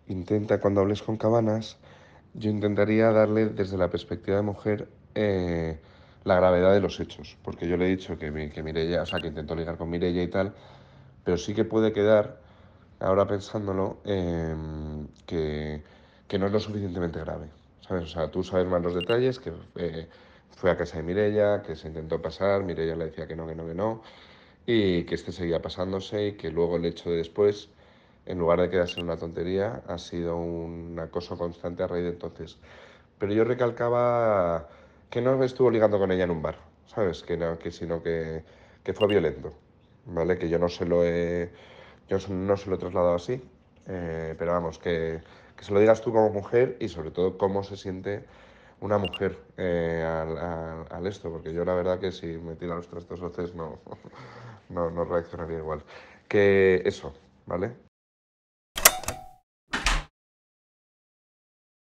intenta cuando hables con Cabanas, yo intentaría darle desde la perspectiva de mujer la gravedad de los hechos, porque yo le he dicho que Mireia, o sea, que intentó ligar con Mireia y tal, pero sí que puede quedar, ahora pensándolo, que no es lo suficientemente grave, ¿sabes? O sea, tú sabes más los detalles, que fue a casa de Mireia, que se intentó pasar, Mireia le decía que no, que no, que no, y que este seguía pasándose y que luego el hecho de después, en lugar de quedarse en una tontería, ha sido un acoso constante a raíz de entonces. Pero yo recalcaba que no estuvo ligando con ella en un bar, ¿sabes? Que no, que sino que fue violento, ¿vale? Que yo no se lo he, yo no se lo he trasladado así, pero vamos, que se lo digas tú como mujer y sobre todo cómo se siente una mujer al esto, porque yo la verdad que si me tira los trastos veces no, no reaccionaría igual. Que eso, ¿vale?